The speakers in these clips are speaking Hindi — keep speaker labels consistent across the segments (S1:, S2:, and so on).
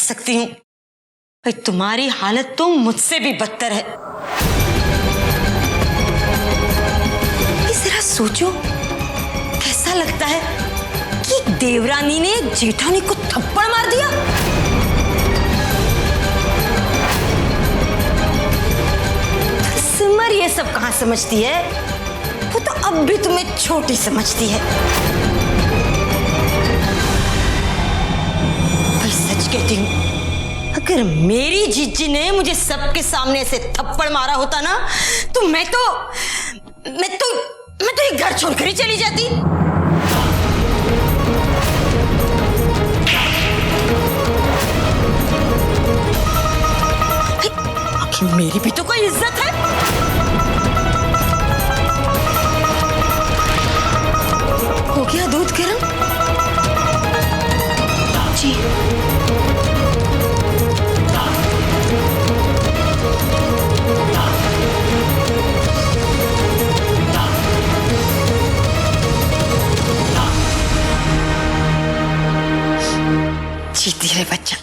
S1: सकती हूँ। भाई तुम्हारी हालत तो मुझसे भी बदतर है। जरा सोचो, कैसा लगता है कि देवरानी ने जेठानी को थप्पड़ मार दिया। सिमर ये सब कहाँ समझती है, वो तो अब भी तुम्हें छोटी समझती है। भाई सच कहती हूँ, अगर मेरी जीजी ने मुझे सबके सामने से थप्पड़ मारा होता ना, तो मैं तो ये घर छोड़कर ही चली जाती। आखिर मेरी भी तो कोई इज्जत है। हो गया दूध गर्म? जी। जीती है बच्चा।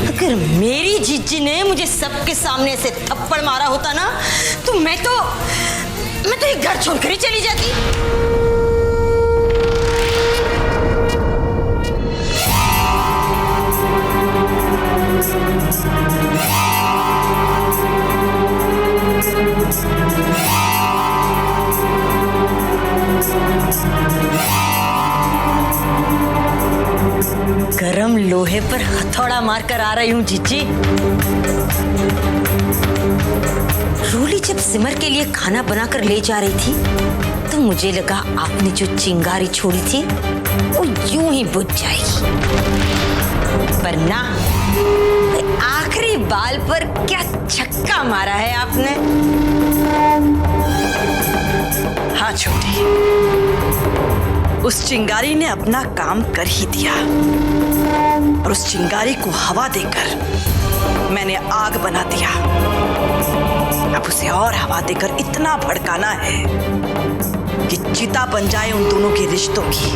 S1: अगर मेरी जीजी ने मुझे सबके सामने से थप्पड़ मारा होता ना, तो मैं तो ये घर छोड़कर ही चली जाती। गरम लोहे पर हथौड़ा मारकर आ रही हूँ जीजी। रूली जब सिमर के लिए खाना बनाकर ले जा रही थी, तो मुझे लगा आपने जो चिंगारी छोड़ी थी वो यूं ही बुझ जाएगी, पर ना, आखिरी बाल पर क्या छक्का मारा है आपने।
S2: हाँ छोटी, उस चिंगारी ने अपना काम कर ही दिया, और उस चिंगारी को हवा देकर मैंने आग बना दिया। अब उसे और हवा देकर इतना भड़काना है कि चिता बन जाए उन दोनों के रिश्तों की।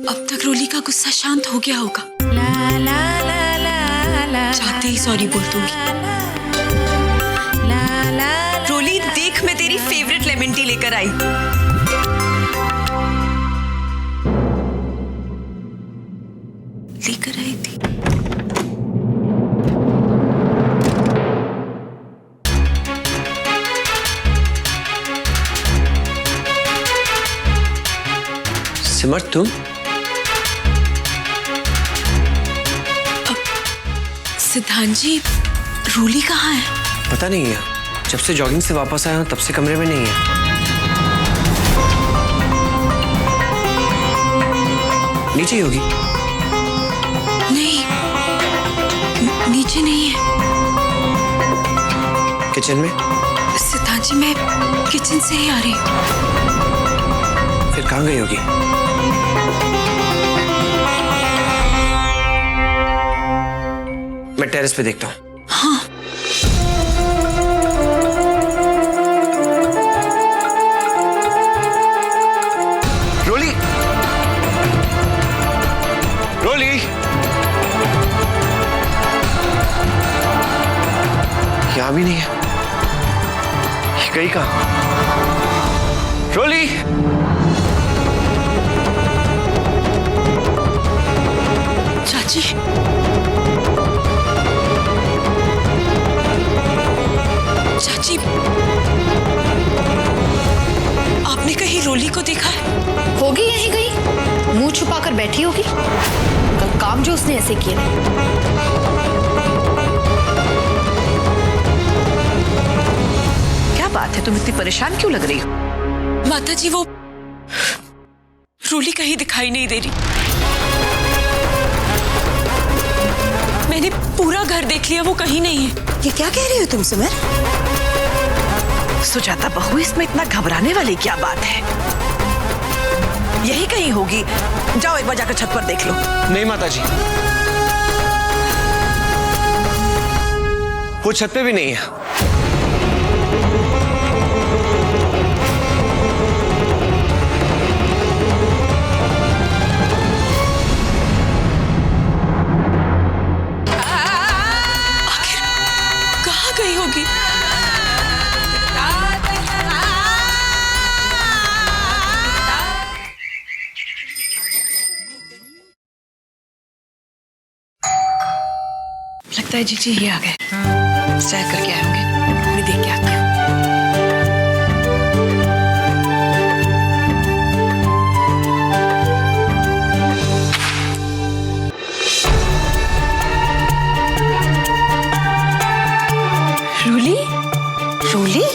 S3: अब तक रोली का गुस्सा शांत हो गया होगा। चाहते ही सॉरी बोल दूंगी। रोली देख, मैं तेरी फेवरेट लेमन टी लेकर आई। लेकर आई थी।
S4: सिमर तुम?
S3: सिद्धांत जी, रोली कहाँ है?
S4: पता नहीं है, जब से जॉगिंग से वापस आया हूं तब से कमरे में नहीं है। नीचे ही होगी।
S3: नहीं, नीचे नहीं है।
S4: किचन में?
S3: सिद्धांत जी, मैं किचन से ही आ रही हूँ।
S4: फिर कहाँ गई होगी? मैं टेरेस पे देखता हूँ।
S3: हाँ।
S4: रोली, रोली, यहाँ भी नहीं है। ये गई कहाँ? रोली,
S3: चाची, चाची, आपने कहीं रोली को देखा है?
S5: होगी यहीं कहीं, मुंह छुपाकर बैठी होगी। कल काम जो उसने ऐसे किया।
S2: बात है, तुम इतनी परेशान क्यों लग रही हो?
S3: माता जी वो रूली कहीं दिखाई नहीं दे रही। मैंने पूरा घर देख लिया, वो कहीं नहीं है।
S2: ये क्या कह रही हो तुम सिमर? सुजाता बहू, इसमें इतना घबराने वाली क्या बात है? यही कहीं होगी, जाओ एक बार जाकर छत पर देख लो।
S4: नहीं माता जी, वो छत पे भी नहीं है।
S3: आखिर कहाँ गई होगी?
S2: लगता है जीजी ये आ गए, सैर करके आए होंगे, मैं देख के आती हूँ।
S1: रूली, रूली,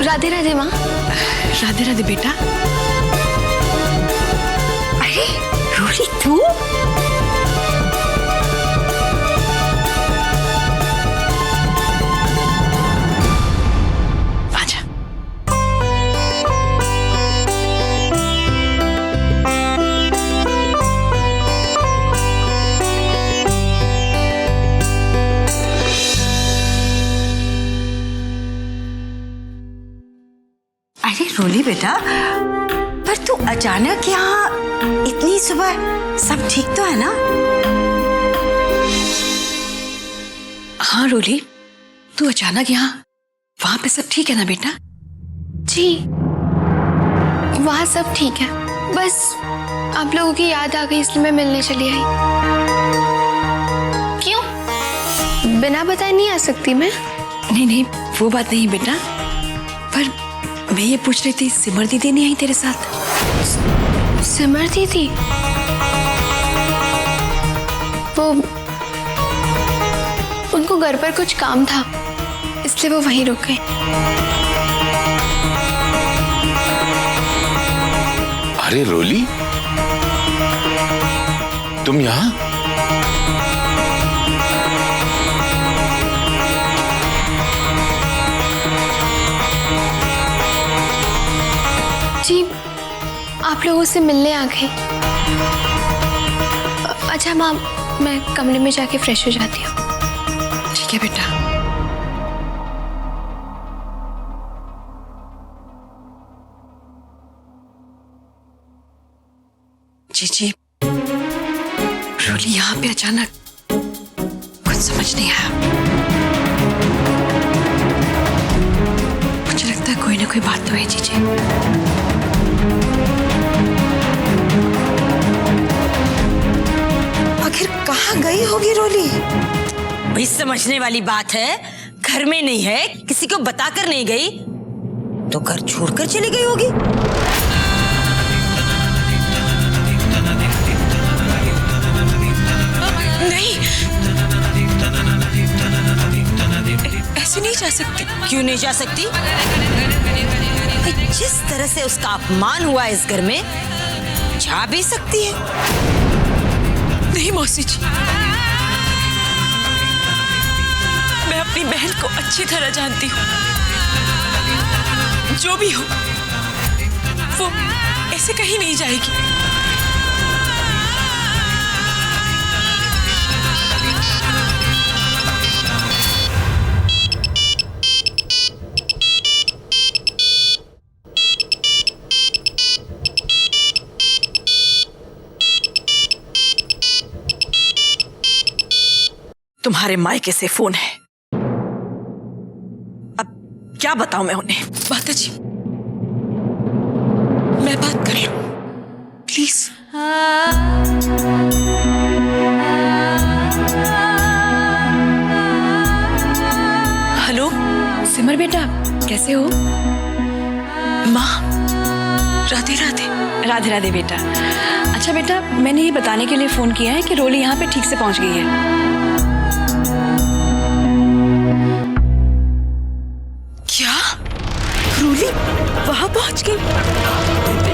S5: राधे राधे माँ।
S2: राधे राधे बेटा।
S1: अरे रूली तू?
S2: आजा।
S1: अरे रूली बेटा, पर तू अचानक यहाँ इतनी सुबह, सब ठीक तो है ना?
S2: हाँ रोली, तू अचानक यहाँ, वहां पे सब ठीक है ना बेटा?
S5: जी वहाँ सब ठीक है, बस आप लोगों की याद आ गई इसलिए मैं मिलने चली आई। क्यों? बिना बताए नहीं आ सकती मैं?
S2: नहीं नहीं, वो बात नहीं बेटा, पर मैं ये पूछ रही थी, सिमर दीदी नहीं आई तेरे साथ?
S5: सिमर दीदी? वो उनको घर पर कुछ काम था इसलिए वो वहीं रुक गए।
S6: अरे रोली, तुम यहाँ?
S5: जी आप लोगों से मिलने आ गई। अच्छा माँ, मैं कमरे में जाके फ्रेश हो जाती हूँ।
S2: ठीक है बेटा। जी रोली यहाँ पे अचानक कुछ समझ नहीं आया। मुझे लगता है कोई ना कोई बात तो है जीजी।
S1: आखिर कहाँ गई होगी रोली? भाई समझने वाली बात है, घर में नहीं है, किसी को बताकर नहीं गई, तो घर छोड़कर चली गई होगी।
S3: नहीं, ऐसे नहीं जा सकती।
S1: क्यों नहीं जा सकती? जिस तरह से उसका अपमान हुआ इस घर में, जा भी सकती है।
S3: नहीं मौसी जी, मैं अपनी बहन को अच्छी तरह जानती हूँ। जो भी हो, वो ऐसे कहीं नहीं जाएगी।
S2: तुम्हारे मायके से फोन है, अब क्या बताऊं मैं उन्हें?
S3: माता जी, मैं बात कर लूं प्लीज? हेलो
S2: सिमर बेटा, कैसे हो?
S3: माँ, राधे राधे।
S2: राधे राधे बेटा। अच्छा बेटा, मैंने ये बताने के लिए फोन किया है कि रोली यहाँ पे ठीक से पहुंच गई है।
S3: क्या रोली वहां पहुंच गई?